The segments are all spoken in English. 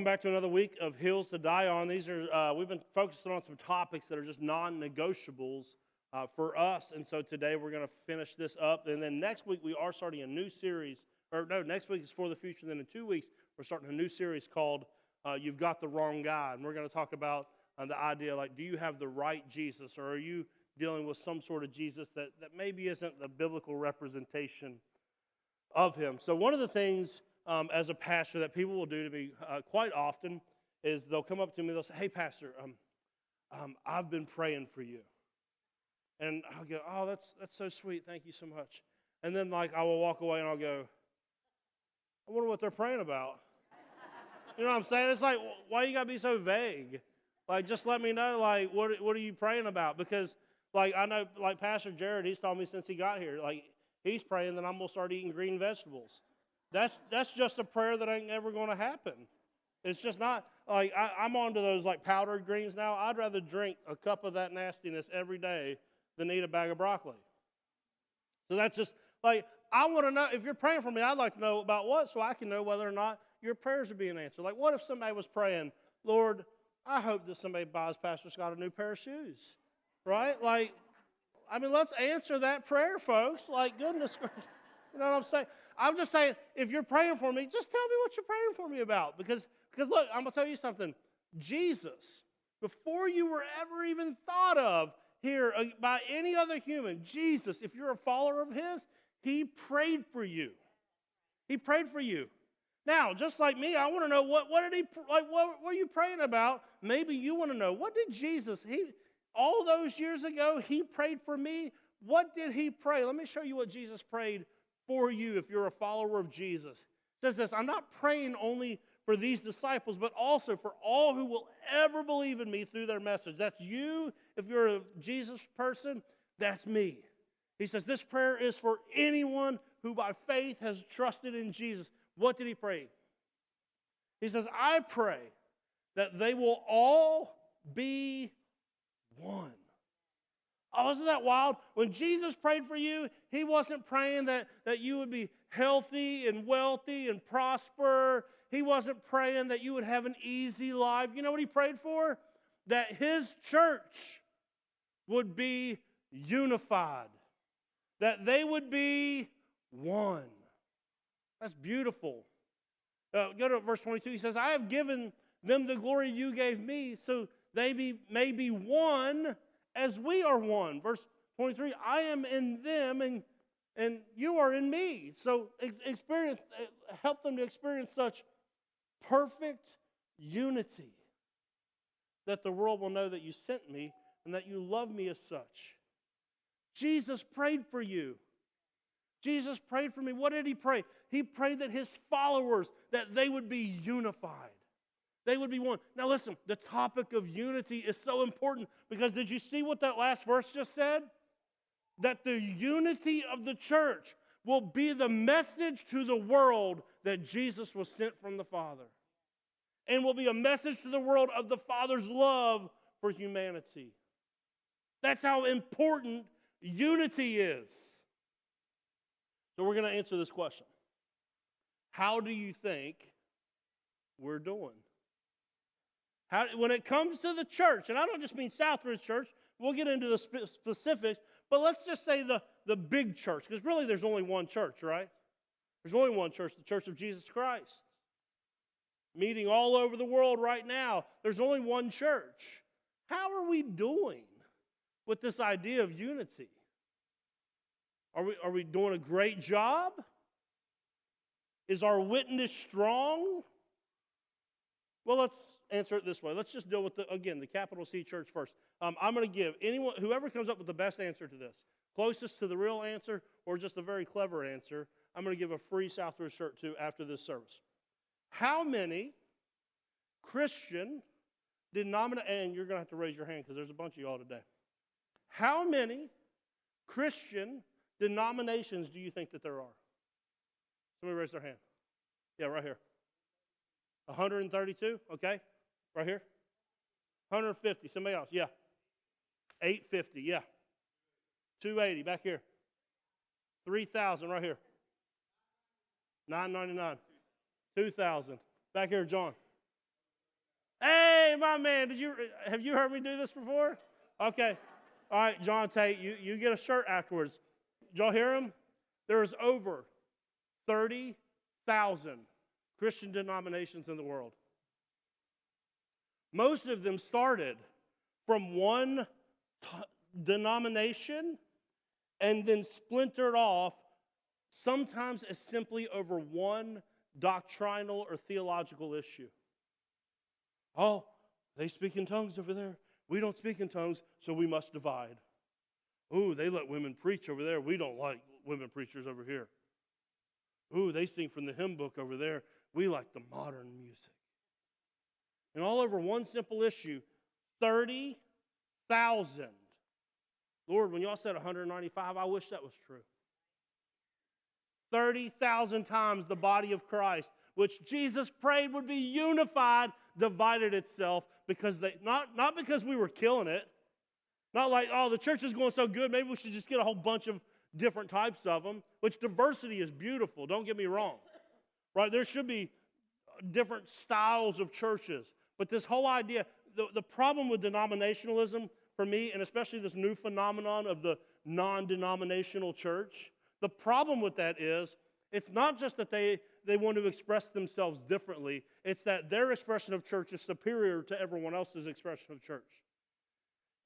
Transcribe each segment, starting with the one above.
back to another week of Hills to Die On. These are we've been focusing on some topics that are just non-negotiables for us, and so today we're going to finish this up. And then next week we are starting a new series, or no, next week is For the Future. And then in 2 weeks we're starting a new series called "You've Got the Wrong Guy," and we're going to talk about the idea like, do you have the right Jesus, or are you dealing with some sort of Jesus that maybe isn't the biblical representation of him? So one of the things as a pastor that people will do to me quite often is they'll come up to me, they'll say, "Hey, Pastor, I've been praying for you." And I'll go, "Oh, that's so sweet. Thank you so much." And then I will walk away and I'll go, "I wonder what they're praying about." You know what I'm saying? It's like, why you got to be so vague? Just let me know, what are you praying about? Because, I know, Pastor Jared, he's told me since he got here, he's praying that I'm going to start eating green vegetables. That's just a prayer that ain't ever going to happen. It's just not, I'm on to those, powdered greens now. I'd rather drink a cup of that nastiness every day than eat a bag of broccoli. So that's just, I want to know, if you're praying for me, I'd like to know about what, so I can know whether or not your prayers are being answered. What if somebody was praying, "Lord, I hope that somebody buys Pastor Scott a new pair of shoes," right? Let's answer that prayer, folks. Goodness gracious. You know what I'm saying? I'm just saying, if you're praying for me, just tell me what you're praying for me about. Because look, I'm going to tell you something. Jesus, before you were ever even thought of here by any other human, Jesus, if you're a follower of his, he prayed for you. He prayed for you. Now, just like me, I want to know what did he, what were you praying about? Maybe you want to know, what did Jesus, all those years ago, he prayed for me. What did he pray? Let me show you what Jesus prayed for you if you're a follower of Jesus. It says this, "I'm not praying only for these disciples, but also for all who will ever believe in me through their message." That's you. If you're a Jesus person, that's me. He says this prayer is for anyone who by faith has trusted in Jesus. What did he pray? He says, "I pray that they will all be one." Oh, isn't that wild? When Jesus prayed for you, he wasn't praying that you would be healthy and wealthy and prosper. He wasn't praying that you would have an easy life. You know what he prayed for? That his church would be unified. That they would be one. That's beautiful. Go to verse 22. He says, "I have given them the glory you gave me, so they may be one as we are one." Verse 23, "I am in them and you are in me." So help them to experience such perfect unity that the world will know that you sent me and that you love me as such. Jesus prayed for you. Jesus prayed for me. What did he pray? He prayed that his followers, that they would be unified. They would be one. Now listen, the topic of unity is so important because did you see what that last verse just said? That the unity of the church will be the message to the world that Jesus was sent from the Father. And will be a message to the world of the Father's love for humanity. That's how important unity is. So we're going to answer this question. How do you think we're doing? When it comes to the church, and I don't just mean Southridge Church, we'll get into the specifics, but let's just say the big church, because really there's only one church, right? There's only one church, the Church of Jesus Christ. Meeting all over the world right now, there's only one church. How are we doing with this idea of unity? Are we doing a great job? Is our witness strong? Well, let's answer it this way. Let's just deal with, the capital C church first. I'm going to give whoever comes up with the best answer to this, closest to the real answer or just a very clever answer, I'm going to give a free Southridge shirt to after this service. How many Christian denominations, and you're going to have to raise your hand because there's a bunch of y'all today. How many Christian denominations do you think that there are? Somebody raise their hand. Yeah, right here. 132, okay. Right here. 150, somebody else, yeah. 850, yeah. 280, back here. 3,000, right here. 999. 2,000. Back here, John. Hey, my man, have you heard me do this before? Okay. All right, John Tate, you get a shirt afterwards. Did y'all hear him? There is over 30,000 Christian denominations in the world. Most of them started from one denomination and then splintered off, sometimes as simply over one doctrinal or theological issue. Oh, they speak in tongues over there. We don't speak in tongues, so we must divide. Ooh, they let women preach over there. We don't like women preachers over here. Ooh, they sing from the hymn book over there. We like the modern music. And all over one simple issue, 30,000. Lord, when y'all said 195, I wish that was true. 30,000 times the body of Christ, which Jesus prayed would be unified, divided itself because not because we were killing it. Not like, oh, the church is going so good, maybe we should just get a whole bunch of different types of them, which diversity is beautiful, don't get me wrong. Right? There should be different styles of churches. But this whole idea, the problem with denominationalism for me, and especially this new phenomenon of the non-denominational church, the problem with that is it's not just that they want to express themselves differently, it's that their expression of church is superior to everyone else's expression of church.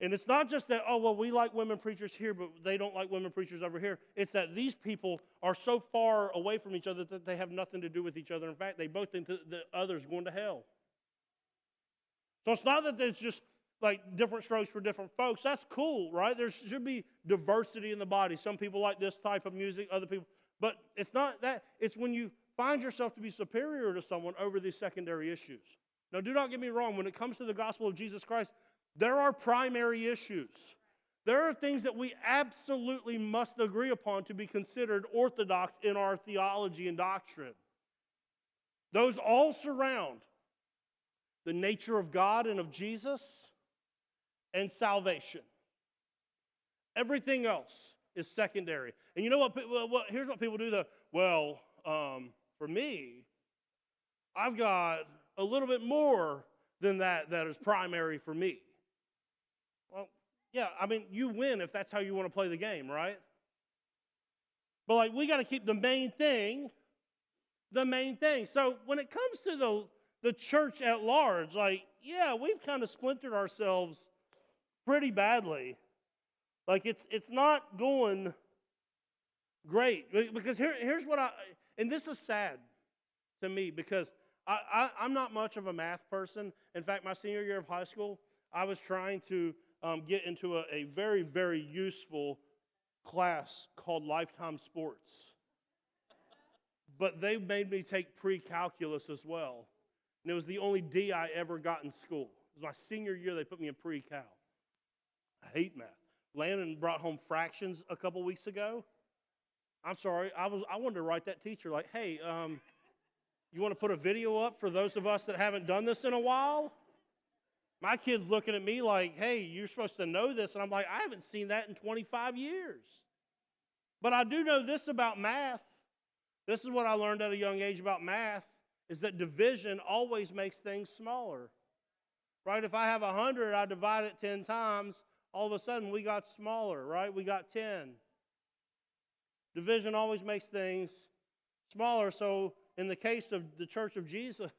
And it's not just that, oh, well, we like women preachers here, but they don't like women preachers over here. It's that these people are so far away from each other that they have nothing to do with each other. In fact, they both think that the other's going to hell. So it's not that there's just like different strokes for different folks. That's cool, right? There should be diversity in the body. Some people like this type of music, other people. But it's not that. It's when you find yourself to be superior to someone over these secondary issues. Now, do not get me wrong. When it comes to the gospel of Jesus Christ, there are primary issues. There are things that we absolutely must agree upon to be considered orthodox in our theology and doctrine. Those all surround the nature of God and of Jesus and salvation. Everything else is secondary. And you know what? Here's what people do though. Well, for me, I've got a little bit more than that is primary for me. Well, yeah, I mean, you win if that's how you want to play the game, right? But like, we got to keep the main thing the main thing. So when it comes to the church at large, like, yeah, we've kind of splintered ourselves pretty badly. Like, it's not going great. Because here's what and this is sad to me because I'm not much of a math person. In fact, my senior year of high school, I was trying to get into a very, very useful class called Lifetime Sports. But they made me take pre-calculus as well. And it was the only D I ever got in school. It was my senior year, they put me in pre-cal. I hate math. Landon brought home fractions a couple weeks ago. I'm sorry, I wanted to write that teacher like, hey, you want to put a video up for those of us that haven't done this in a while? My kid's looking at me like, hey, you're supposed to know this. And I'm like, I haven't seen that in 25 years. But I do know this about math. This is what I learned at a young age about math, is that division always makes things smaller. Right? If I have 100, I divide it 10 times, all of a sudden we got smaller, right? We got 10. Division always makes things smaller. So in the case of the Church of Jesus,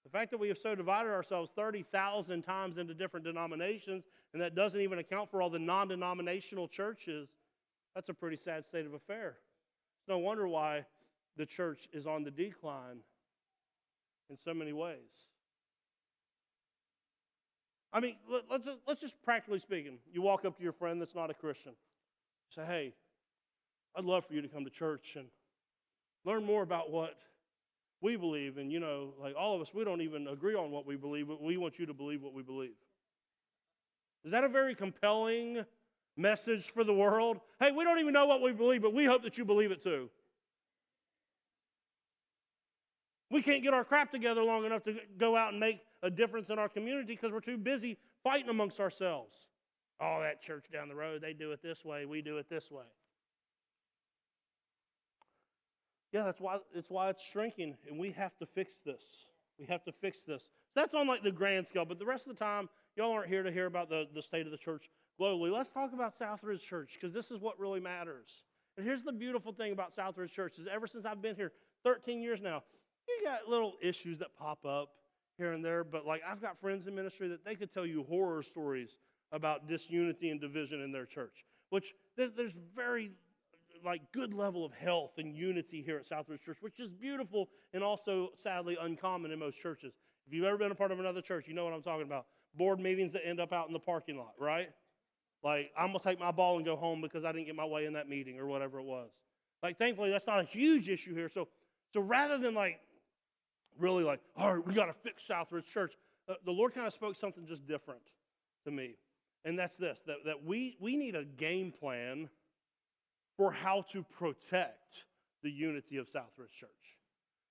the fact that we have so divided ourselves 30,000 times into different denominations, and that doesn't even account for all the non-denominational churches, that's a pretty sad state of affairs. No wonder why the church is on the decline in so many ways. I mean, let's just practically speaking, you walk up to your friend that's not a Christian. Say, hey, I'd love for you to come to church and learn more about what we believe. And, you know, like all of us, we don't even agree on what we believe, but we want you to believe what we believe. Is that a very compelling message for the world? Hey, we don't even know what we believe, but we hope that you believe it too. We can't get our crap together long enough to go out and make a difference in our community because we're too busy fighting amongst ourselves. Oh, that church down the road, they do it this way, we do it this way. Yeah, that's why it's shrinking, and we have to fix this. We have to fix this. that's on like the grand scale, but the rest of the time, y'all aren't here to hear about the state of the church globally. Let's talk about Southridge Church, because this is what really matters. And here's the beautiful thing about Southridge Church is ever since I've been here, 13 years now, you got little issues that pop up here and there, but like I've got friends in ministry that they could tell you horror stories about disunity and division in their church, which there's very like good level of health and unity here at Southridge Church, which is beautiful and also sadly uncommon in most churches. If you've ever been a part of another church, you know what I'm talking about. Board meetings that end up out in the parking lot, right? Like, I'm going to take my ball and go home because I didn't get my way in that meeting or whatever it was. Like, thankfully, that's not a huge issue here. So rather than like, really like, all right, we got to fix Southridge Church, the Lord kind of spoke something just different to me. And that's this, that we need a game plan for how to protect the unity of Southridge Church.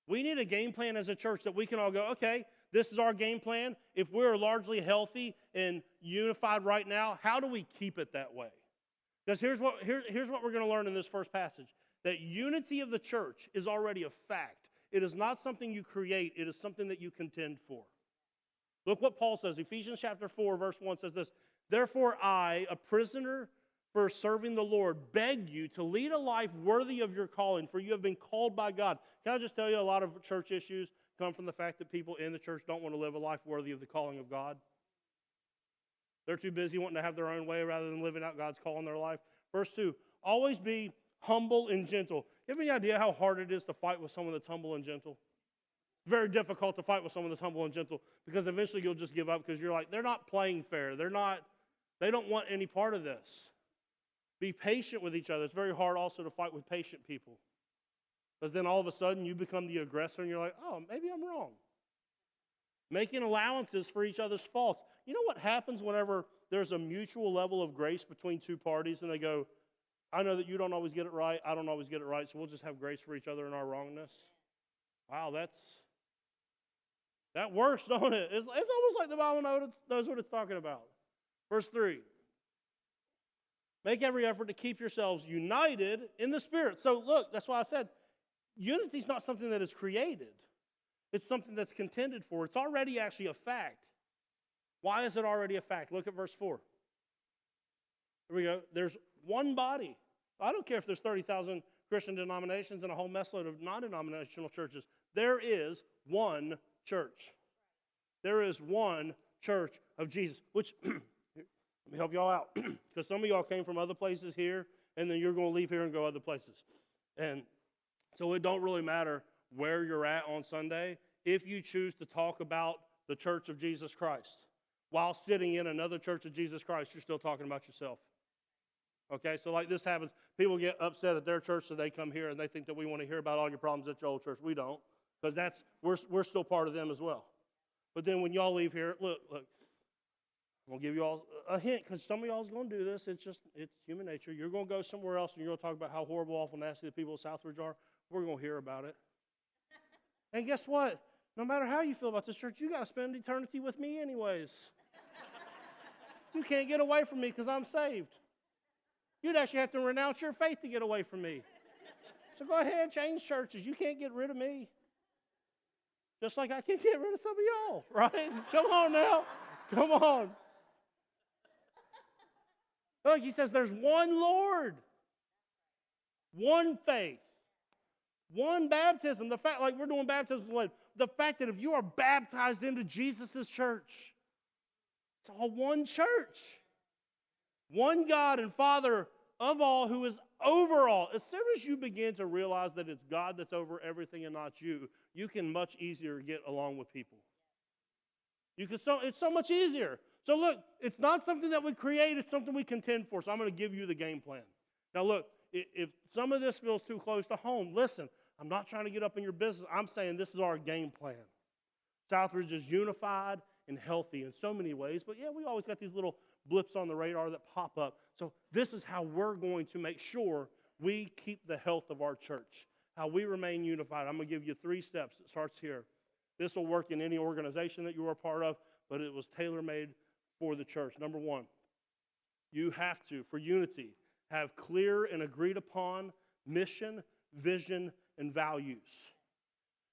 We need a game plan as a church that we can all go, okay, this is our game plan. If we're largely healthy and unified right now, how do we keep it that way? Because here's what we're going to learn in this first passage, that unity of the church is already a fact. It is not something you create. It is something that you contend for. Look what Paul says. Ephesians chapter 4, verse 1 says this, therefore I, a prisoner for serving the Lord, beg you to lead a life worthy of your calling, for you have been called by God. Can I just tell you, a lot of church issues come from the fact that people in the church don't want to live a life worthy of the calling of God. They're too busy wanting to have their own way rather than living out God's call in their life. Verse 2, always be humble and gentle. You have any idea how hard it is to fight with someone that's humble and gentle? It's very difficult to fight with someone that's humble and gentle because eventually you'll just give up because you're like, they're not playing fair. They don't want any part of this. Be patient with each other. It's very hard also to fight with patient people. Because then all of a sudden you become the aggressor and you're like, oh, maybe I'm wrong. Making allowances for each other's faults. You know what happens whenever there's a mutual level of grace between two parties and they go, I know that you don't always get it right, I don't always get it right, so we'll just have grace for each other in our wrongness. Wow, that works, don't it? It's almost like the Bible knows what it's talking about. Verse 3. Make every effort to keep yourselves united in the Spirit. So look, that's why I said, unity is not something that is created. It's something that's contended for. It's already actually a fact. Why is it already a fact? Look at verse 4. Here we go. There's one body. I don't care if there's 30,000 Christian denominations and a whole messload of non-denominational churches. There is one church. There is one church of Jesus, which... Let me help y'all out, because some of y'all came from other places here, and then you're going to leave here and go other places. And so it don't really matter where you're at on Sunday if you choose to talk about the church of Jesus Christ. While sitting in another church of Jesus Christ, you're still talking about yourself. Okay, so like this happens. People get upset at their church, so they come here, and they think that we want to hear about all your problems at your old church. We don't, because we're still part of them as well. But then when y'all leave here, look, I'm going to give you all a hint because some of y'all is going to do this. It's human nature. You're going to go somewhere else and you're going to talk about how horrible, awful, nasty the people of Southridge are. We're going to hear about it. And guess what? No matter how you feel about this church, you got to spend eternity with me anyways. You can't get away from me because I'm saved. You'd actually have to renounce your faith to get away from me. So go ahead, change churches. You can't get rid of me. Just like I can't get rid of some of y'all, right? Come on now. Come on. Look, he says there's one Lord, one faith, one baptism. The fact, like we're doing baptism, the fact that if you are baptized into Jesus' church, it's all one church. One God and Father of all, who is over all. As soon as you begin to realize that it's God that's over everything and not you, you can much easier get along with people. It's so much easier. So look, it's not something that we create, it's something we contend for. So I'm going to give you the game plan. Now look, if some of this feels too close to home, listen, I'm not trying to get up in your business. I'm saying this is our game plan. Southridge is unified and healthy in so many ways, but yeah, we always got these little blips on the radar that pop up. So this is how we're going to make sure we keep the health of our church, how we remain unified. I'm going to give you 3 steps. It starts here. This will work in any organization that you are a part of, but it was tailor-made for the church. Number 1, you have to, for unity, have clear and agreed upon mission, vision, and values.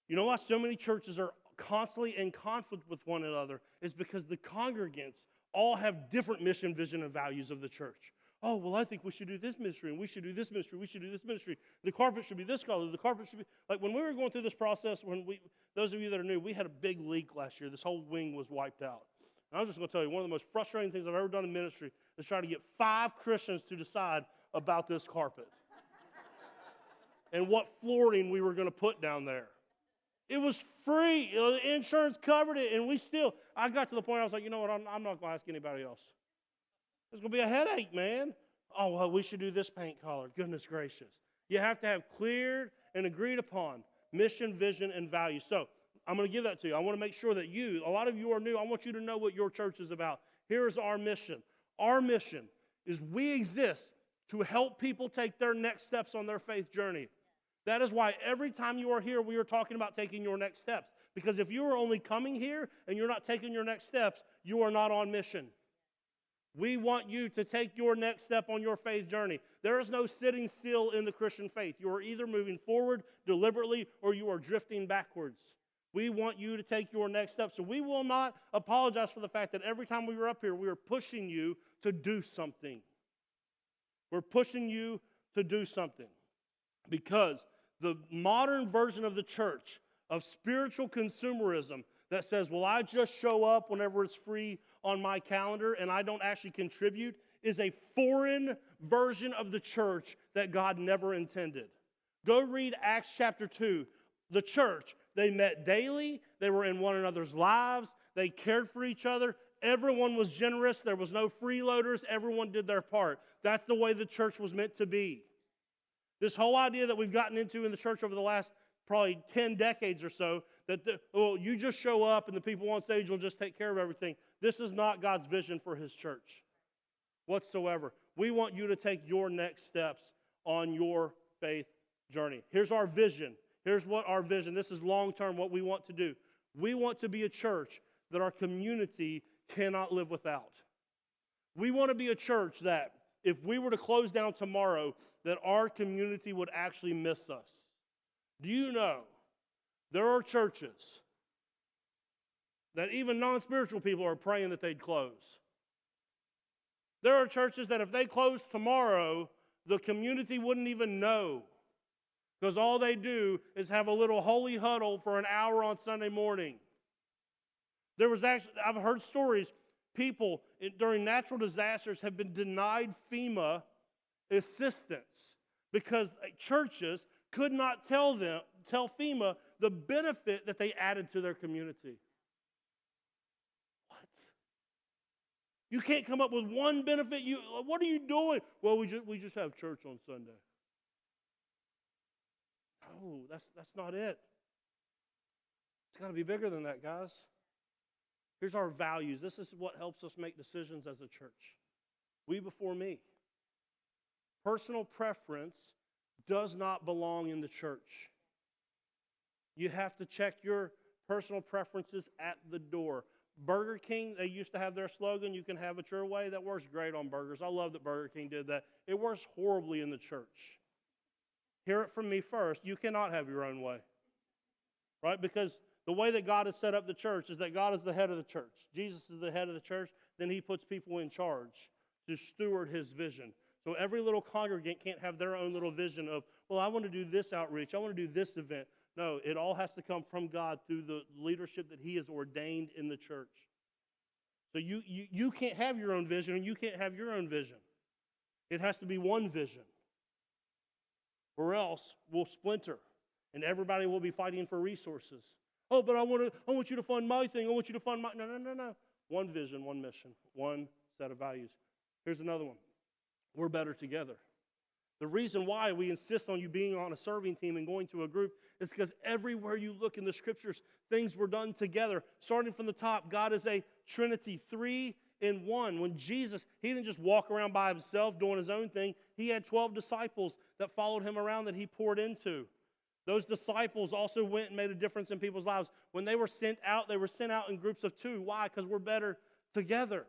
You know why so many churches are constantly in conflict with one another is because the congregants all have different mission, vision, and values of the church. Oh, well, I think we should do this ministry, and we should do this ministry, we should do this ministry. The carpet should be this color, the carpet should be... Like when we were going through this process, those of you that are new, we had a big leak last year. This whole wing was wiped out. And I was just going to tell you, one of the most frustrating things I've ever done in ministry is try to get 5 Christians to decide about this carpet and what flooring we were going to put down there. It was free. The insurance covered it, and I got to the point I was like, you know what, I'm not going to ask anybody else. It's going to be a headache, man. Oh, well, we should do this paint color. Goodness gracious. You have to have cleared and agreed upon mission, vision, and value. So I'm going to give that to you. I want to make sure that a lot of you are new. I want you to know what your church is about. Here is our mission. Our mission is we exist to help people take their next steps on their faith journey. That is why every time you are here, we are talking about taking your next steps. Because if you are only coming here and you're not taking your next steps, you are not on mission. We want you to take your next step on your faith journey. There is no sitting still in the Christian faith. You are either moving forward deliberately or you are drifting backwards. We want you to take your next step. So we will not apologize for the fact that every time we were up here, we are pushing you to do something. We're pushing you to do something. Because the modern version of the church, of spiritual consumerism, that says, well, I just show up whenever it's free on my calendar and I don't actually contribute, is a foreign version of the church that God never intended. Go read Acts chapter 2. The church, they met daily. They were in one another's lives. They cared for each other. Everyone was generous. There was no freeloaders. Everyone did their part. That's the way the church was meant to be. This whole idea that we've gotten into in the church over the last probably 10 decades or so, that you just show up and the people on stage will just take care of everything. This is not God's vision for His church whatsoever. We want you to take your next steps on your faith journey. Here's our vision. Here's what our vision, this is long-term, what we want to do. We want to be a church that our community cannot live without. We want to be a church that if we were to close down tomorrow, that our community would actually miss us. Do you know there are churches that even non-spiritual people are praying that they'd close? There are churches that if they closed tomorrow, the community wouldn't even know, because all they do is have a little holy huddle for an hour on Sunday morning. I've heard stories, people during natural disasters have been denied FEMA assistance because churches could not tell FEMA the benefit that they added to their community. What? You can't come up with one benefit. What are you doing? Well, we just have church on Sunday. No, that's not it. It's got to be bigger than that, guys. Here's our values. This is what helps us make decisions as a church. We before me. Personal preference does not belong in the church. You have to check your personal preferences at the door. Burger King, they used to have their slogan, you can have it your way. That works great on burgers. I love that Burger King did that. It works horribly in the church. Hear it from me first. You cannot have your own way. Right? Because the way that God has set up the church is that God is the head of the church. Jesus is the head of the church. Then He puts people in charge to steward His vision. So every little congregant can't have their own little vision of, well, I want to do this outreach. I want to do this event. No, it all has to come from God through the leadership that He has ordained in the church. So you can't have your own vision and you can't have your own vision. It has to be one vision. Or else we'll splinter and everybody will be fighting for resources. Oh, but I want you to fund my thing. I want you to fund my... No. One vision, one mission, one set of values. Here's another one. We're better together. The reason why we insist on you being on a serving team and going to a group is because everywhere you look in the Scriptures, things were done together. Starting from the top, God is a Trinity, 3 in 1. When Jesus, He didn't just walk around by Himself doing His own thing. He had 12 disciples that followed Him around that He poured into. Those disciples also went and made a difference in people's lives. When they were sent out in groups of 2. Why? Because we're better together.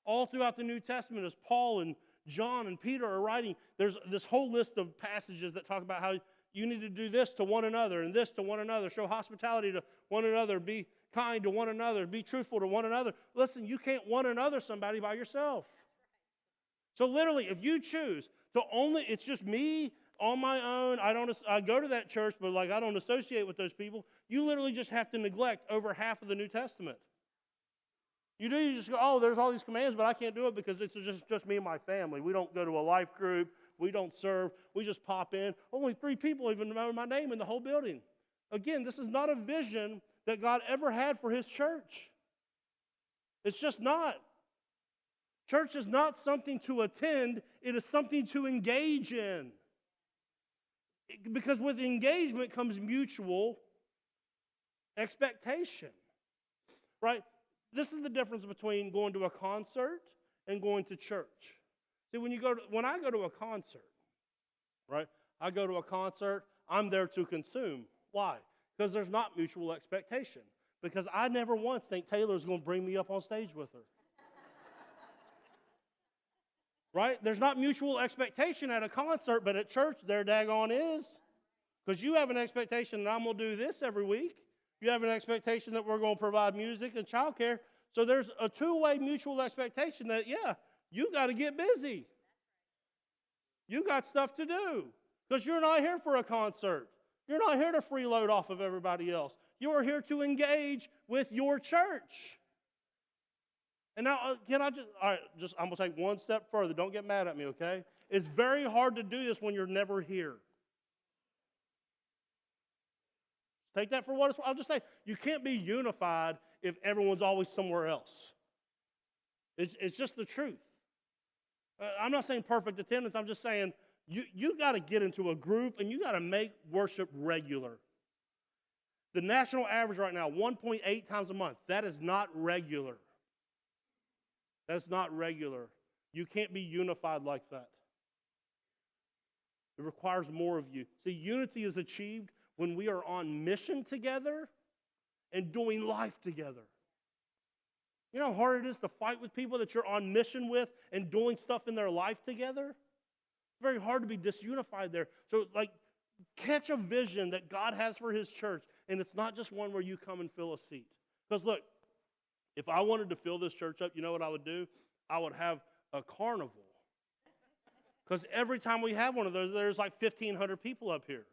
All throughout the New Testament, as Paul and John and Peter are writing, there's this whole list of passages that talk about how you need to do this to one another and this to one another. Show hospitality to one another. Be kind to one another. Be truthful to one another. Listen, you can't one another somebody by yourself. So literally, if you choose to it's just me on my own. I go to that church, but like I don't associate with those people. You literally just have to neglect over half of the New Testament. You just go, oh, there's all these commands, but I can't do it because it's just me and my family. We don't go to a life group. We don't serve. We just pop in. Only 3 people even know my name in the whole building. Again, this is not a vision that God ever had for His church. It's just not. Church is not something to attend. It is something to engage in. Because with engagement comes mutual expectation. Right? This is the difference between going to a concert and going to church. See, when I go to a concert, right? I go to a concert, I'm there to consume. Why? Because there's not mutual expectation. Because I never once think Taylor's going to bring me up on stage with her. Right? There's not mutual expectation at a concert, but at church, there daggone is. Because you have an expectation that I'm going to do this every week. You have an expectation that we're going to provide music and childcare. So there's a two-way mutual expectation that, yeah, you got to get busy. You got stuff to do. Because you're not here for a concert. You're not here to freeload off of everybody else. You are here to engage with your church. And now, I'm going to take one step further. Don't get mad at me, okay? It's very hard to do this when you're never here. Take that for what it's worth. I'll just say, you can't be unified if everyone's always somewhere else. It's just the truth. I'm not saying perfect attendance. I'm just saying you got to get into a group and you got to make worship regular. The national average right now, 1.8 times a month. That is not regular. That's not regular. You can't be unified like that. It requires more of you. See, unity is achieved when we are on mission together and doing life together. You know how hard it is to fight with people that you're on mission with and doing stuff in their life together? It's very hard to be disunified there. So, catch a vision that God has for His church, and it's not just one where you come and fill a seat. Because look, if I wanted to fill this church up, you know what I would do? I would have a carnival. Because every time we have one of those, there's like 1,500 people up here.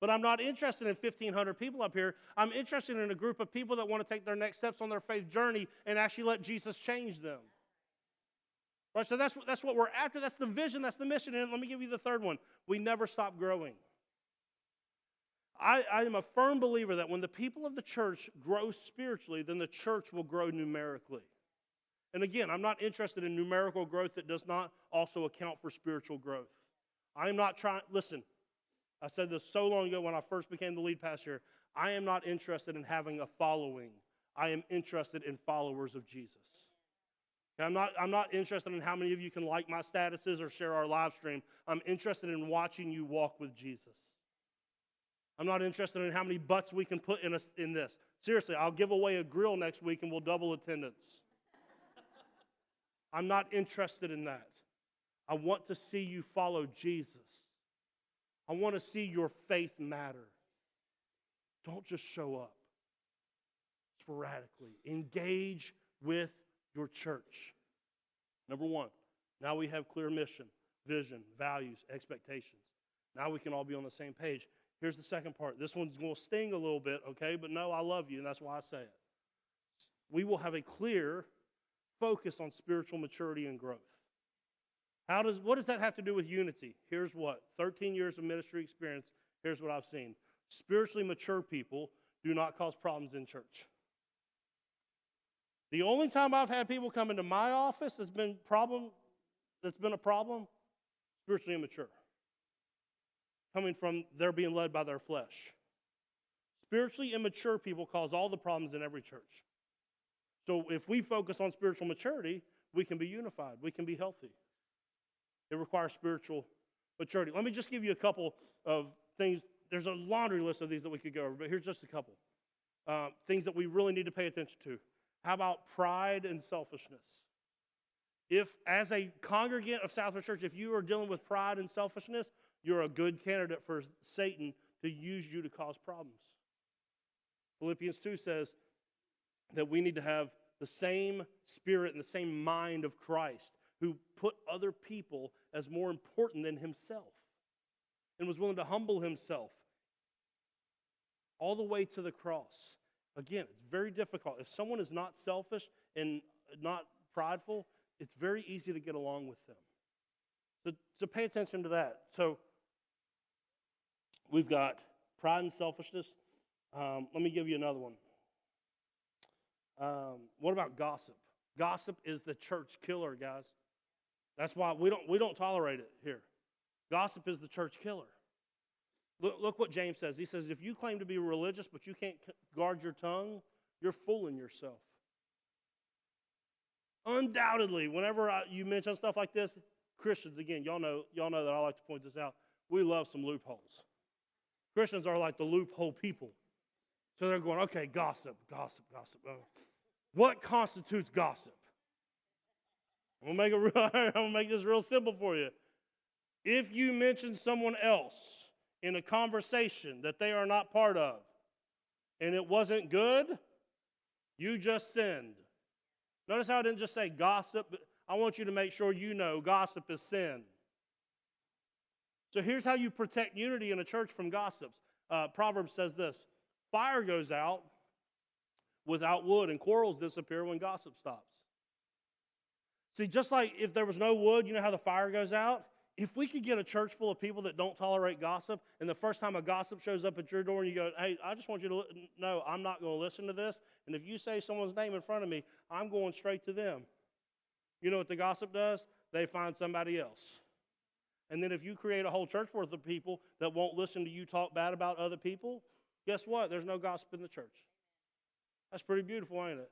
But I'm not interested in 1,500 people up here. I'm interested in a group of people that want to take their next steps on their faith journey and actually let Jesus change them. Right? So that's what we're after. That's the vision. That's the mission. And let me give you the third one. We never stop growing. I am a firm believer that when the people of the church grow spiritually, then the church will grow numerically. And again, I'm not interested in numerical growth that does not also account for spiritual growth. I am not trying, listen, I said this so long ago when I first became the lead pastor. I am not interested in having a following. I am interested in followers of Jesus. Okay, I'm not interested in how many of you can like my statuses or share our live stream. I'm interested in watching you walk with Jesus. I'm not interested in how many butts we can put in this. Seriously, I'll give away a grill next week and we'll double attendance. I'm not interested in that. I want to see you follow Jesus. I want to see your faith matter. Don't just show up sporadically. Engage with your church. Number one, now we have clear mission, vision, values, expectations. Now we can all be on the same page. Here's the second part. This one's going to sting a little bit, okay? But no, I love you, and that's why I say it. We will have a clear focus on spiritual maturity and growth. What does that have to do with unity? Here's what. 13 years of ministry experience, here's what I've seen. Spiritually mature people do not cause problems in church. The only time I've had people come into my office that's been a problem, spiritually immature. Coming from their being led by their flesh. Spiritually immature people cause all the problems in every church. So if we focus on spiritual maturity, we can be unified. We can be healthy. It requires spiritual maturity. Let me just give you a couple of things. There's a laundry list of these that we could go over, but here's just a couple. Things that we really need to pay attention to. How about pride and selfishness? If, as a congregant of Southridge Church, if you are dealing with pride and selfishness, you're a good candidate for Satan to use you to cause problems. Philippians 2 says that we need to have the same spirit and the same mind of Christ, who put other people as more important than himself and was willing to humble himself all the way to the cross. Again, it's very difficult. If someone is not selfish and not prideful, it's very easy to get along with them. So pay attention to that. So we've got pride and selfishness. Let me give you another one. What about gossip? Gossip is the church killer, guys. That's why we don't tolerate it here. Gossip is the church killer. Look what James says. He says, if you claim to be religious but you can't guard your tongue, you're fooling yourself. Undoubtedly, whenever you mention stuff like this, Christians, again, y'all know that I like to point this out. We love some loopholes. Christians are like the loophole people. So they're going, okay, gossip. What constitutes gossip? I'm gonna make this real simple for you. If you mention someone else in a conversation that they are not part of, and it wasn't good, you just sinned. Notice how I didn't just say gossip, but I want you to make sure you know gossip is sin. So here's how you protect unity in a church from gossips. Proverbs says this: fire goes out without wood, and quarrels disappear when gossip stops. See, just like if there was no wood, you know how the fire goes out? If we could get a church full of people that don't tolerate gossip, and the first time a gossip shows up at your door and you go, hey, I just want you to know I'm not going to listen to this, and if you say someone's name in front of me, I'm going straight to them. You know what the gossip does? They find somebody else. And then if you create a whole church worth of people that won't listen to you talk bad about other people, guess what? There's no gossip in the church. That's pretty beautiful, ain't it?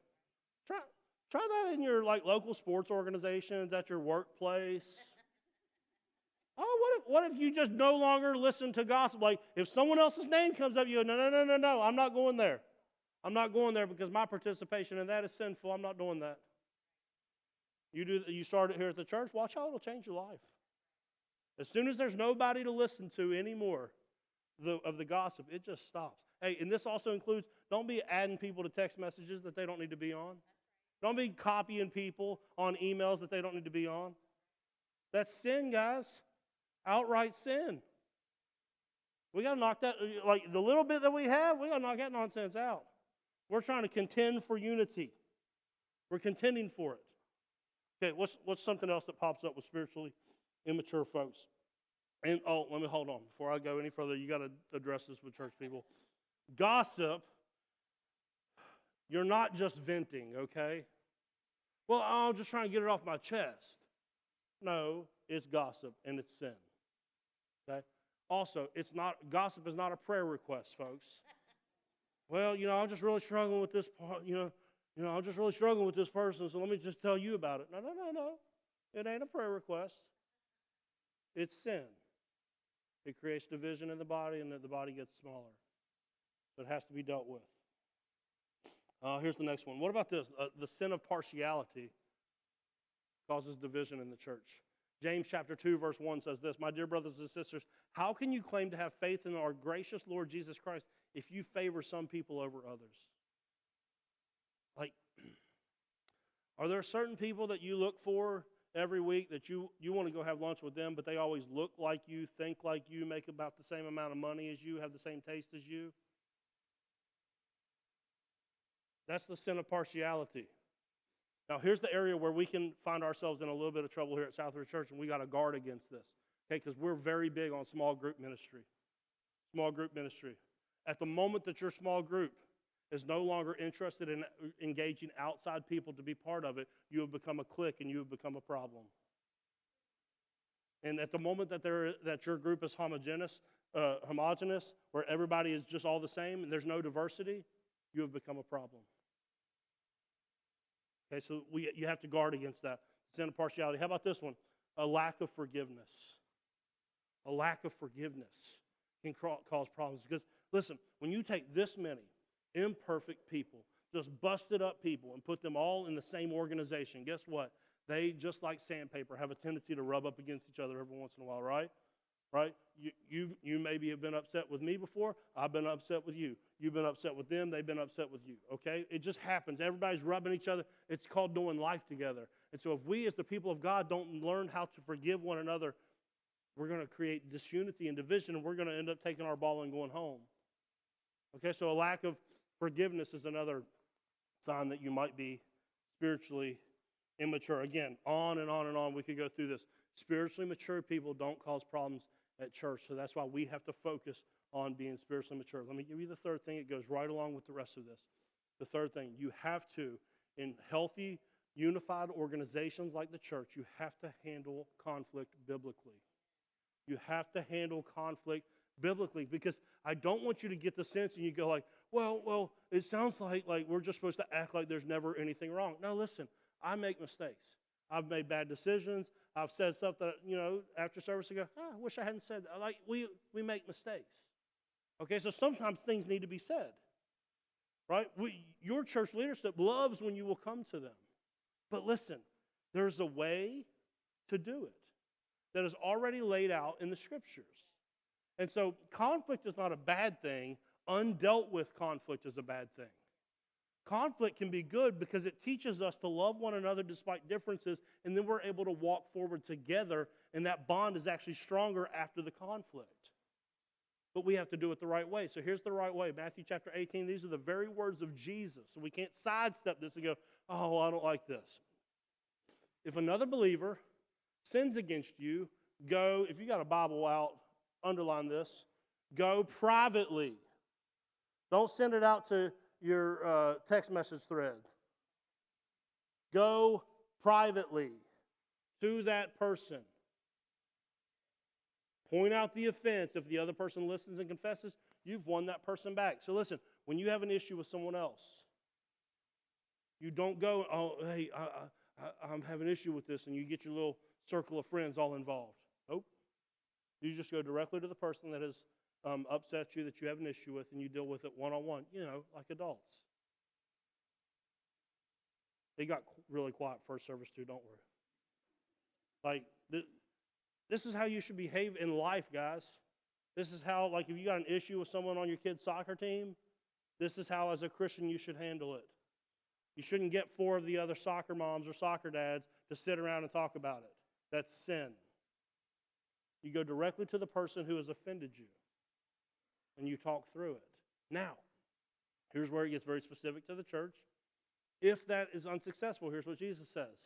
Try that in your local sports organizations, at your workplace. Oh, what if you just no longer listen to gossip? Like if someone else's name comes up, you go, no, I'm not going there. I'm not going there because my participation in that is sinful. I'm not doing that. You start it here at the church, watch how it'll change your life. As soon as there's nobody to listen to anymore of the gossip, it just stops. Hey, and this also includes, don't be adding people to text messages that they don't need to be on. Don't be copying people on emails that they don't need to be on. That's sin, guys. Outright sin. We got to knock that, the little bit that we have, we got to knock that nonsense out. We're trying to contend for unity. We're contending for it. Okay, what's something else that pops up with spiritually immature folks? And let me hold on. Before I go any further, you got to address this with church people. Gossip, you're not just venting, okay? Well, I'm just trying to get it off my chest. No, it's gossip and it's sin. Okay? Also, gossip is not a prayer request, folks. Well, I'm just really struggling with this part, I'm just really struggling with this person, so let me just tell you about it. No. It ain't a prayer request. It's sin. It creates division in the body, and the body gets smaller. So it has to be dealt with. Here's the next one. What about this? The sin of partiality causes division in the church. James chapter 2, verse 1 says this: my dear brothers and sisters, how can you claim to have faith in our gracious Lord Jesus Christ if you favor some people over others? Are there certain people that you look for every week that you want to go have lunch with them, but they always look like you, think like you, make about the same amount of money as you, have the same taste as you? That's the sin of partiality. Now, here's the area where we can find ourselves in a little bit of trouble here at Southridge Church, and we got to guard against this, okay? Because we're very big on small group ministry. Small group ministry. At the moment that your small group is no longer interested in engaging outside people to be part of it, you have become a clique and you have become a problem. And at the moment that your group is homogeneous, where everybody is just all the same and there's no diversity, you have become a problem. Okay, so you have to guard against that. Sin of partiality. How about this one? A lack of forgiveness. A lack of forgiveness can cause problems. Because, listen, when you take this many imperfect people, just busted up people, and put them all in the same organization, guess what? They, just like sandpaper, have a tendency to rub up against each other every once in a while, right? right? You maybe have been upset with me before. I've been upset with you. You've been upset with them. They've been upset with you, okay? It just happens. Everybody's rubbing each other. It's called doing life together. And so if we as the people of God don't learn how to forgive one another, we're going to create disunity and division, and we're going to end up taking our ball and going home. Okay, so a lack of forgiveness is another sign that you might be spiritually immature. Again, on and on and on we could go through this. Spiritually mature people don't cause problems at church, so that's why we have to focus on being spiritually mature. Let me give you the third thing. It goes right along with the rest of this. The third thing, you have to, in healthy, unified organizations like the church, you have to handle conflict biblically. You have to handle conflict biblically, because I don't want you to get the sense and you go like, well, it sounds like we're just supposed to act like there's never anything wrong. No, listen, I make mistakes. I've made bad decisions. I've said stuff that, after service I go, I wish I hadn't said that. Like, we make mistakes. Okay, so sometimes things need to be said, right? Your church leadership loves when you will come to them. But listen, there's a way to do it that is already laid out in the Scriptures. And so conflict is not a bad thing. Undealt with conflict is a bad thing. Conflict can be good because it teaches us to love one another despite differences, and then we're able to walk forward together, and that bond is actually stronger after the conflict. But we have to do it the right way. So here's the right way. Matthew chapter 18, these are the very words of Jesus. So we can't sidestep this and go, oh, I don't like this. If another believer sins against you, go, if you got a Bible out, underline this, go privately. Don't send it out to your text message thread. Go privately to that person. Point out the offense. If the other person listens and confesses, you've won that person back. So listen, when you have an issue with someone else, you don't go, oh, hey, I'm having an issue with this, and you get your little circle of friends all involved. Nope. You just go directly to the person that has upset you, that you have an issue with, and you deal with it one-on-one, like adults. They got really quiet first service too, don't worry. Like, this is how you should behave in life, guys. This is how, like, if you got an issue with someone on your kid's soccer team, this is how, as a Christian, you should handle it. You shouldn't get 4 of the other soccer moms or soccer dads to sit around and talk about it. That's sin. You go directly to the person who has offended you, and you talk through it. Now, here's where it gets very specific to the church. If that is unsuccessful, here's what Jesus says.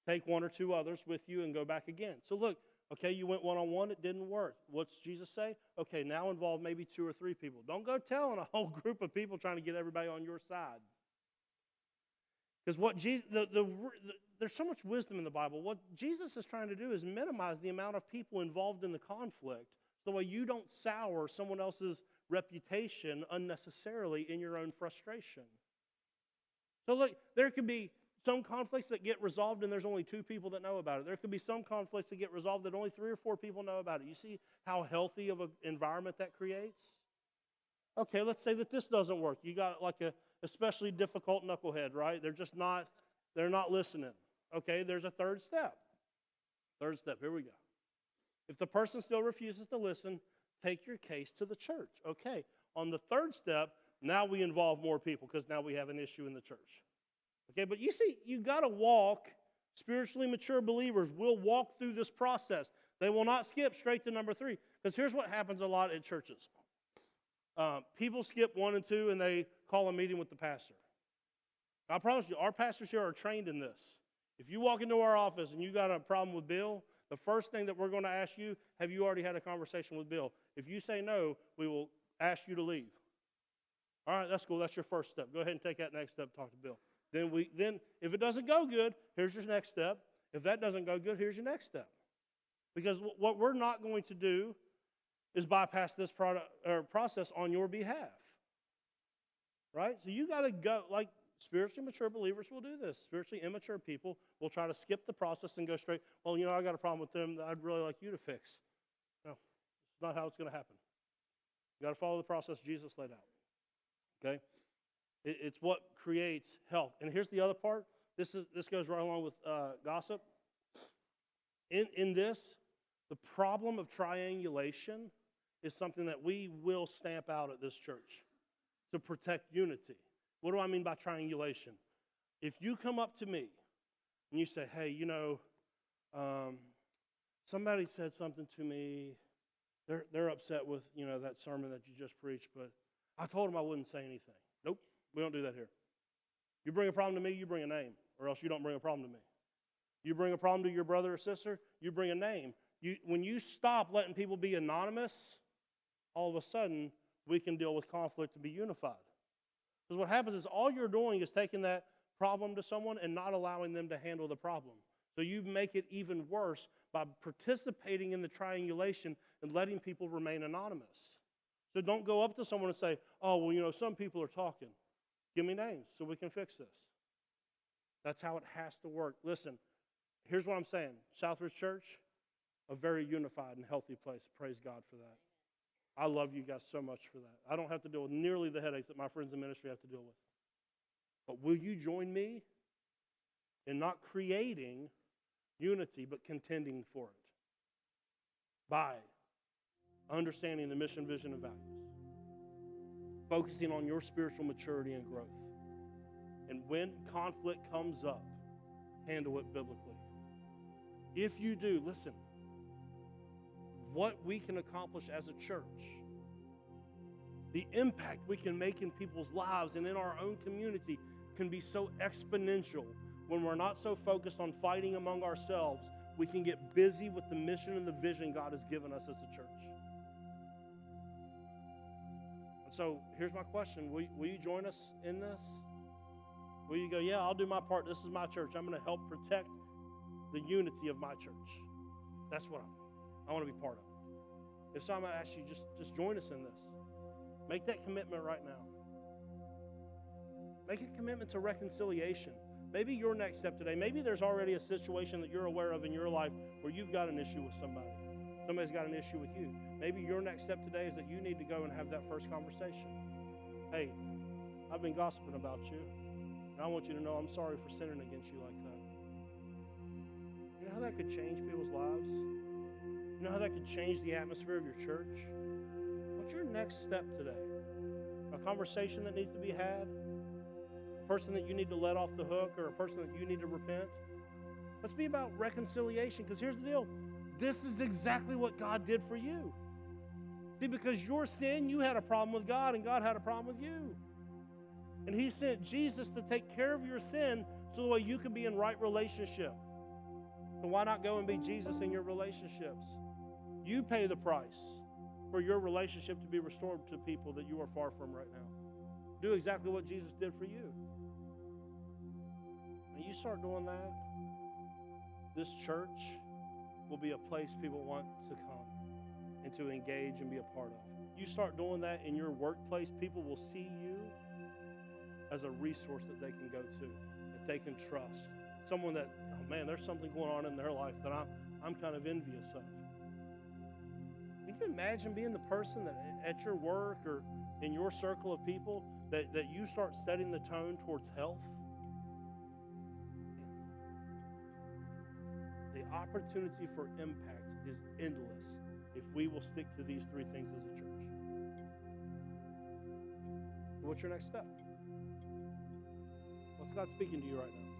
Take 1 or 2 others with you and go back again. So look, okay, you went one-on-one, it didn't work. What's Jesus say? Okay, now involve maybe 2 or 3 people. Don't go telling a whole group of people trying to get everybody on your side. Because what Jesus, there's so much wisdom in the Bible. What Jesus is trying to do is minimize the amount of people involved in the conflict, so that way you don't sour someone else's reputation unnecessarily in your own frustration. So look, there could be some conflicts that get resolved and there's only 2 people that know about it. There could be some conflicts that get resolved that only 3 or 4 people know about it. You see how healthy of an environment that creates? Okay, let's say that this doesn't work. You got like a especially difficult knucklehead, right? They're not listening. Okay, there's a third step. Third step, here we go. If the person still refuses to listen, take your case to the church. Okay, on the third step, now we involve more people because now we have an issue in the church. Okay, but you see, you got to walk. Spiritually mature believers will walk through this process. They will not skip straight to number 3. Because here's what happens a lot at churches. People skip 1 and 2 and they call a meeting with the pastor. I promise you, our pastors here are trained in this. If you walk into our office and you got a problem with Bill, the first thing that we're going to ask you, have you already had a conversation with Bill? If you say no, we will ask you to leave. All right, that's cool. That's your first step. Go ahead and take that next step, talk to Bill. Then if it doesn't go good, here's your next step. If that doesn't go good, here's your next step. Because what we're not going to do is bypass this process on your behalf. Right? So you got to go, like spiritually mature believers will do this. Spiritually immature people will try to skip the process and go straight, well, I got a problem with them that I'd really like you to fix. No, it's not how it's going to happen. You got to follow the process Jesus laid out. Okay? It's what creates health. And here's the other part. This goes right along with gossip. In this, The problem of triangulation is something that we will stamp out at this church to protect unity. What do I mean by triangulation? If you come up to me and you say, hey, somebody said something to me, they're upset with, that sermon that you just preached, but I told them I wouldn't say anything. Nope, we don't do that here. You bring a problem to me, you bring a name, or else you don't bring a problem to me. You bring a problem to your brother or sister, you bring a name. When you stop letting people be anonymous, all of a sudden, we can deal with conflict to be unified. Because what happens is all you're doing is taking that problem to someone and not allowing them to handle the problem. So you make it even worse by participating in the triangulation and letting people remain anonymous. So don't go up to someone and say, oh, well, some people are talking. Give me names so we can fix this. That's how it has to work. Listen, here's what I'm saying. Southridge Church, a very unified and healthy place. Praise God for that. I love you guys so much for that. I don't have to deal with nearly the headaches that my friends in ministry have to deal with. But will you join me in not creating unity, but contending for it by understanding the mission, vision, and values, focusing on your spiritual maturity and growth, and when conflict comes up, handle it biblically. If you do, listen, what we can accomplish as a church, the impact we can make in people's lives and in our own community can be so exponential. When we're not so focused on fighting among ourselves, we can get busy with the mission and the vision God has given us as a church. And so here's my question. Will you join us in this? Will you go, yeah, I'll do my part. This is my church. I'm going to help protect the unity of my church. That's what I want to be part of. If so, I'm going to ask you, just join us in this. Make that commitment right now. Make a commitment to reconciliation. Maybe your next step today, maybe there's already a situation that you're aware of in your life where you've got an issue with somebody. Somebody's got an issue with you. Maybe your next step today is that you need to go and have that first conversation. Hey, I've been gossiping about you, and I want you to know I'm sorry for sinning against you like that. You know how that could change people's lives? You know how that could change the atmosphere of your church? What's your next step today? A conversation that needs to be had? A person that you need to let off the hook, or a person that you need to repent? Let's be about reconciliation, because here's the deal. This is exactly what God did for you. See, because your sin, you had a problem with God, and God had a problem with you. And He sent Jesus to take care of your sin so that way you can be in right relationship. So why not go and be Jesus in your relationships? You pay the price for your relationship to be restored to people that you are far from right now. Do exactly what Jesus did for you. When you start doing that, this church will be a place people want to come and to engage and be a part of. You start doing that in your workplace, people will see you as a resource that they can go to, that they can trust. Someone that, oh man, there's something going on in their life that I'm kind of envious of. Can you imagine being the person that at your work or in your circle of people that you start setting the tone towards health? The opportunity for impact is endless if we will stick to these three things as a church. What's your next step? What's God speaking to you right now?